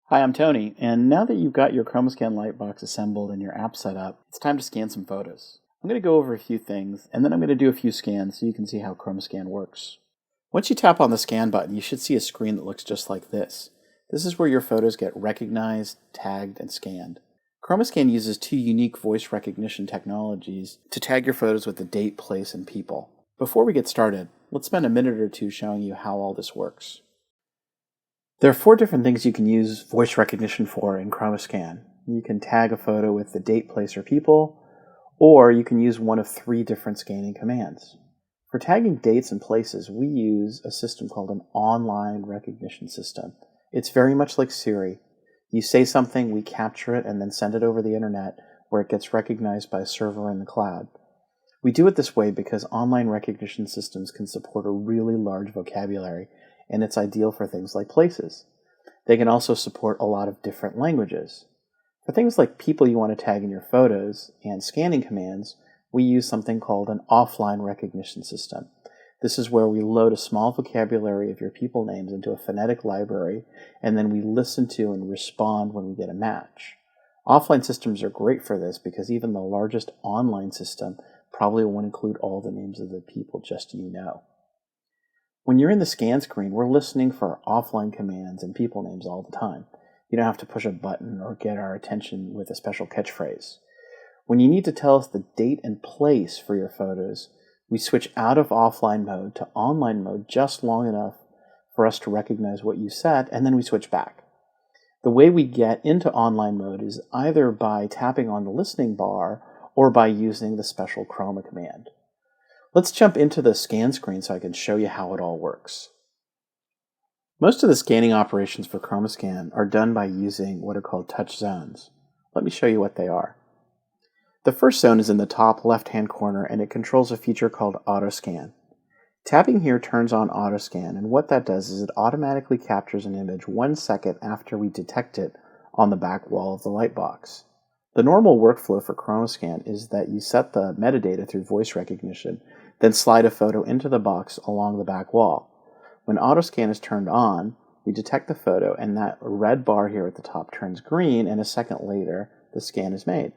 Hi, I'm Tony, and now that you've got your QromaScan Lightbox assembled and your app set up, it's time to scan some photos. I'm going to go over a few things, and then I'm going to do a few scans so you can see how QromaScan works. Once you tap on the scan button, you should see a screen that looks just like this. This is where your photos get recognized, tagged, and scanned. QromaScan uses two unique voice recognition technologies to tag your photos with the date, place, and people. Before we get started, let's spend a minute or two showing you how all this works. There are 4 different things you can use voice recognition for in QromaScan. You can tag a photo with the date, place, or people, or you can use one of 3 different scanning commands. For tagging dates and places, we use a system called an online recognition system. It's very much like Siri. You say something, we capture it, and then send it over the internet where it gets recognized by a server in the cloud. We do it this way because online recognition systems can support a really large vocabulary, and it's ideal for things like places. They can also support a lot of different languages. For things like people you want to tag in your photos and scanning commands, we use something called an offline recognition system. This is where we load a small vocabulary of your people names into a phonetic library, and then we listen to and respond when we get a match. Offline systems are great for this because even the largest online system probably won't include all the names of the people just you know. When you're in the scan screen, we're listening for offline commands and people names all the time. You don't have to push a button or get our attention with a special catchphrase. When you need to tell us the date and place for your photos, we switch out of offline mode to online mode just long enough for us to recognize what you said, and then we switch back. The way we get into online mode is either by tapping on the listening bar or by using the special Chroma command. Let's jump into the scan screen so I can show you how it all works. Most of the scanning operations for QromaScan are done by using what are called touch zones. Let me show you what they are. The first zone is in the top left-hand corner, and it controls a feature called AutoScan. Tapping here turns on AutoScan, and what that does is it automatically captures an image 1 second after we detect it on the back wall of the Lightbox. The normal workflow for QromaScan is that you set the metadata through voice recognition, then slide a photo into the box along the back wall. When AutoScan is turned on, we detect the photo, and that red bar here at the top turns green, and a second later, the scan is made.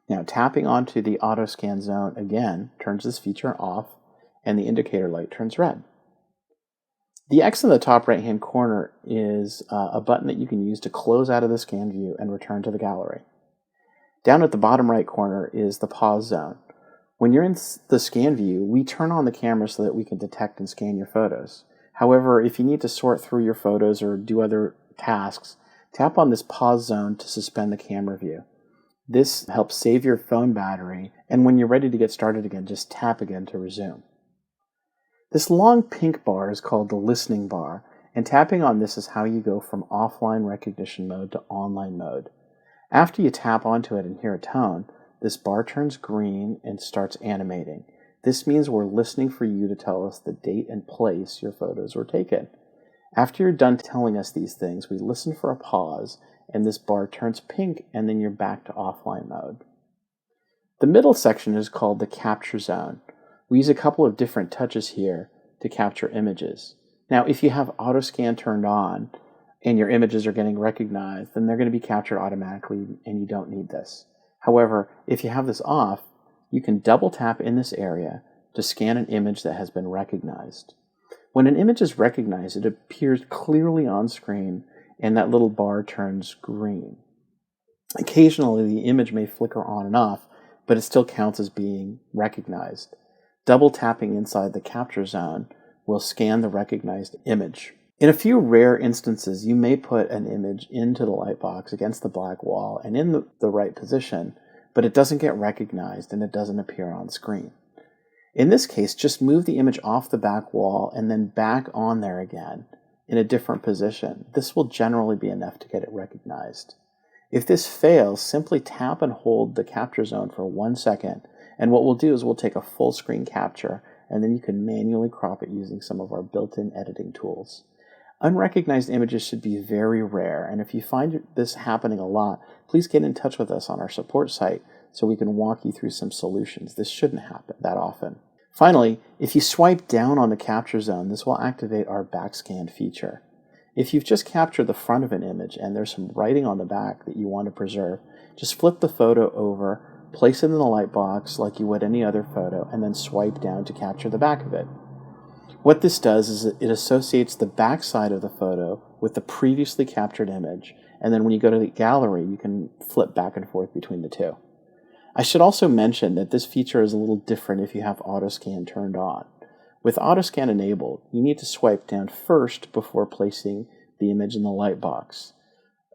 Now, tapping onto the AutoScan zone again turns this feature off, and the indicator light turns red. The X in the top right-hand corner is a button that you can use to close out of the scan view and return to the gallery. Down at the bottom right corner is the pause zone. When you're in the scan view, we turn on the camera so that we can detect and scan your photos. However, if you need to sort through your photos or do other tasks, tap on this pause zone to suspend the camera view. This helps save your phone battery, and when you're ready to get started again, just tap again to resume. This long pink bar is called the listening bar, and tapping on this is how you go from offline recognition mode to online mode. After you tap onto it and hear a tone, this bar turns green and starts animating. This means we're listening for you to tell us the date and place your photos were taken. After you're done telling us these things, we listen for a pause, and this bar turns pink, and then you're back to offline mode. The middle section is called the capture zone. We use a couple of different touches here to capture images. Now, if you have AutoScan turned on and your images are getting recognized, then they're going to be captured automatically, and you don't need this. However, if you have this off, you can double tap in this area to scan an image that has been recognized. When an image is recognized, it appears clearly on screen, and that little bar turns green. Occasionally, the image may flicker on and off, but it still counts as being recognized. Double tapping inside the capture zone will scan the recognized image. In a few rare instances, you may put an image into the Lightbox against the black wall and in the right position, but it doesn't get recognized and it doesn't appear on screen. In this case, just move the image off the back wall and then back on there again in a different position. This will generally be enough to get it recognized. If this fails, simply tap and hold the capture zone for 1 second, and what we'll do is we'll take a full screen capture, and then you can manually crop it using some of our built-in editing tools. Unrecognized images should be very rare, and if you find this happening a lot, please get in touch with us on our support site so we can walk you through some solutions. This shouldn't happen that often. Finally, if you swipe down on the capture zone, this will activate our backscan feature. If you've just captured the front of an image and there's some writing on the back that you want to preserve, just flip the photo over, place it in the Lightbox like you would any other photo, and then swipe down to capture the back of it. What this does is it associates the back side of the photo with the previously captured image, and then when you go to the gallery, you can flip back and forth between the two. I should also mention that this feature is a little different if you have Autoscan turned on. With Autoscan enabled, you need to swipe down first before placing the image in the Lightbox.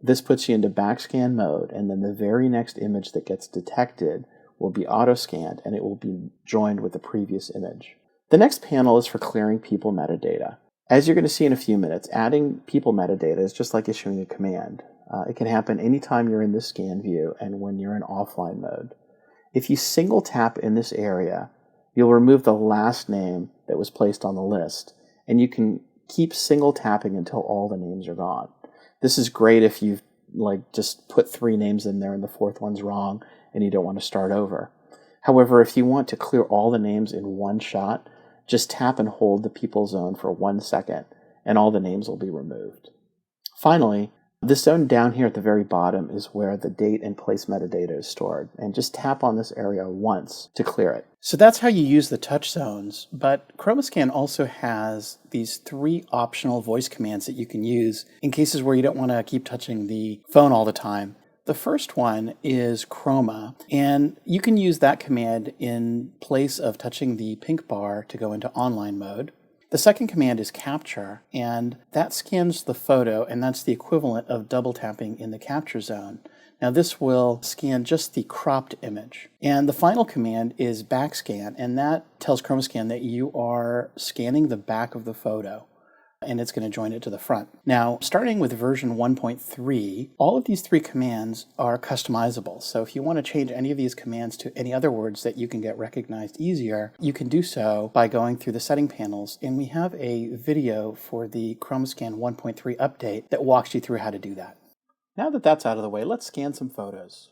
This puts you into backscan mode, and then the very next image that gets detected will be autoscanned, and it will be joined with the previous image. The next panel is for clearing people metadata. As you're going to see in a few minutes, adding people metadata is just like issuing a command. It can happen anytime you're in the scan view and when you're in offline mode. If you single tap in this area, you'll remove the last name that was placed on the list, and you can keep single tapping until all the names are gone. This is great if you've just put 3 names in there and the 4th one's wrong and you don't want to start over. However, if you want to clear all the names in one shot, just tap and hold the people zone for 1 second and all the names will be removed. Finally, this zone down here at the very bottom is where the date and place metadata is stored, and just tap on this area once to clear it. So that's how you use the touch zones, but QromaScan also has these 3 optional voice commands that you can use in cases where you don't want to keep touching the phone all the time. The first one is Chroma, and you can use that command in place of touching the pink bar to go into online mode. The second command is Capture, and that scans the photo, and that's the equivalent of double tapping in the capture zone. Now this will scan just the cropped image. And the final command is Backscan, and that tells QromaScan that you are scanning the back of the photo, and it's going to join it to the front. Now, starting with version 1.3, all of these 3 commands are customizable. So if you want to change any of these commands to any other words that you can get recognized easier, you can do so by going through the setting panels. And we have a video for the QromaScan 1.3 update that walks you through how to do that. Now that that's out of the way, let's scan some photos.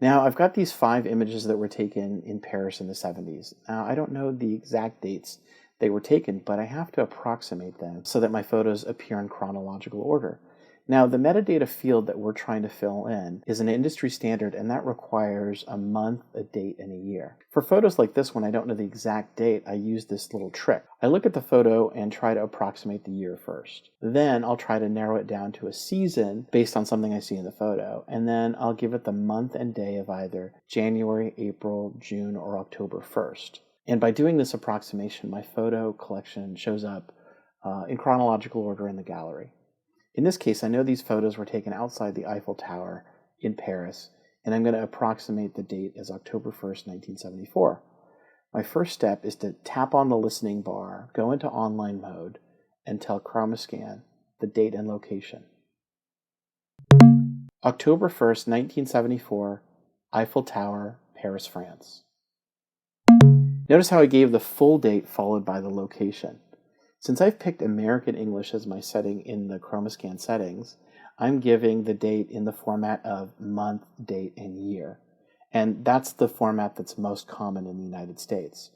Now, I've got these 5 images that were taken in Paris in the 70s. Now, I don't know the exact dates they were taken, but I have to approximate them so that my photos appear in chronological order. Now, the metadata field that we're trying to fill in is an industry standard, and that requires a month, a date, and a year. For photos like this one, I don't know the exact date. I use this little trick. I look at the photo and try to approximate the year first. Then I'll try to narrow it down to a season based on something I see in the photo, and then I'll give it the month and day of either January, April, June, or October 1st. And by doing this approximation, my photo collection shows up in chronological order in the gallery. In this case, I know these photos were taken outside the Eiffel Tower in Paris, and I'm going to approximate the date as October 1st, 1974. My first step is to tap on the listening bar, go into online mode, and tell QromaScan the date and location. October 1st, 1974, Eiffel Tower, Paris, France. Notice how I gave the full date followed by the location. Since I've picked American English as my setting in the QromaScan settings, I'm giving the date in the format of month, date, and year. And that's the format that's most common in the United States.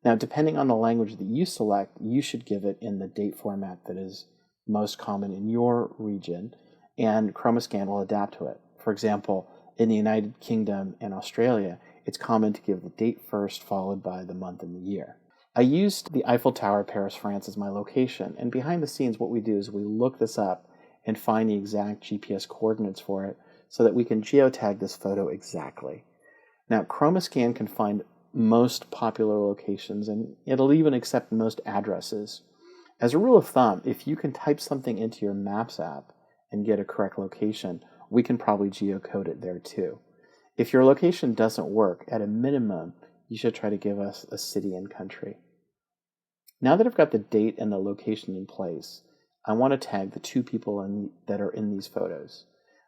Now, depending on the language that you select, you should give it in the date format that is most common in your region, and QromaScan will adapt to it. For example, in the United Kingdom and Australia, it's common to give the date first, followed by the month and the year. I used the Eiffel Tower, Paris, France as my location, and behind the scenes what we do is we look this up and find the exact GPS coordinates for it so that we can geotag this photo exactly. Now, QromaScan can find most popular locations, and it'll even accept most addresses. As a rule of thumb, if you can type something into your Maps app and get a correct location, we can probably geocode it there too. If your location doesn't work, at a minimum, you should try to give us a city and country. Now that I've got the date and the location in place, I want to tag the 2 people that are in these photos.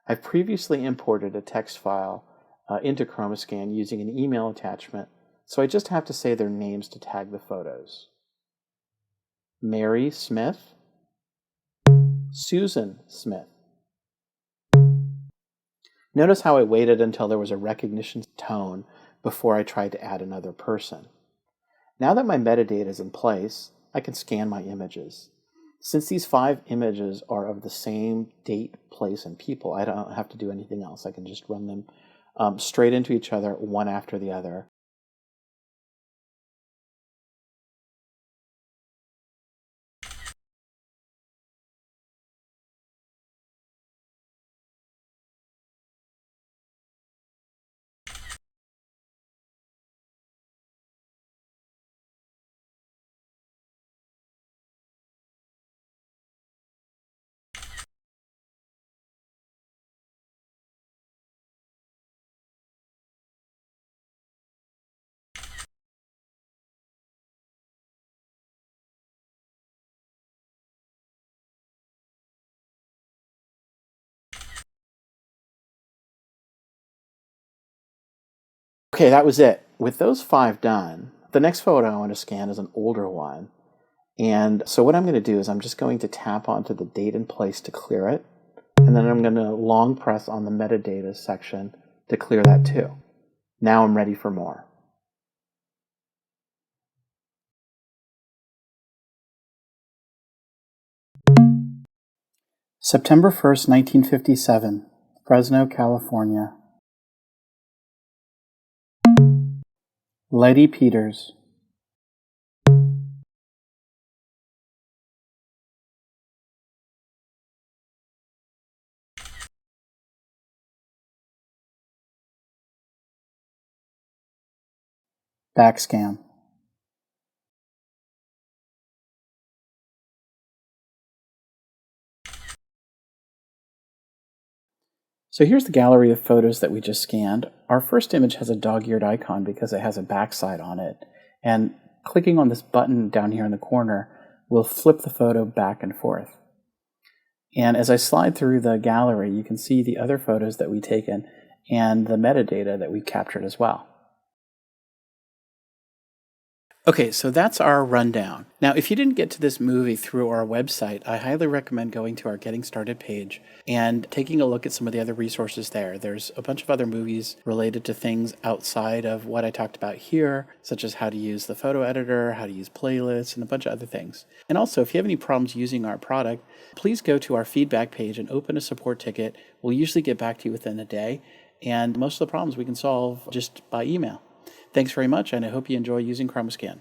I've previously imported a text file into QromaScan using an email attachment, so I just have to say their names to tag the photos. Mary Smith, Susan Smith. Notice how I waited until there was a recognition tone before I tried to add another person. Now that my metadata is in place, I can scan my images. Since these 5 images are of the same date, place, and people, I don't have to do anything else. I can just run them straight into each other, one after the other. Okay, that was it. With those 5 done, the next photo I want to scan is an older one. And so what I'm going to do is I'm just going to tap onto the date and place to clear it. And then I'm going to long press on the metadata section to clear that too. Now I'm ready for more. September 1st, 1957, Fresno, California. Letty Peters. Backscan. So here's the gallery of photos that we just scanned. Our first image has a dog-eared icon because it has a backside on it. And clicking on this button down here in the corner will flip the photo back and forth. And as I slide through the gallery, you can see the other photos that we've taken and the metadata that we've captured as well. Okay, so that's our rundown. Now, if you didn't get to this movie through our website, I highly recommend going to our Getting Started page and taking a look at some of the other resources there. There's a bunch of other movies related to things outside of what I talked about here, such as how to use the photo editor, how to use playlists, and a bunch of other things. And also, if you have any problems using our product, please go to our feedback page and open a support ticket. We'll usually get back to you within a day, and most of the problems we can solve just by email. Thanks very much, and I hope you enjoy using ChromaScan.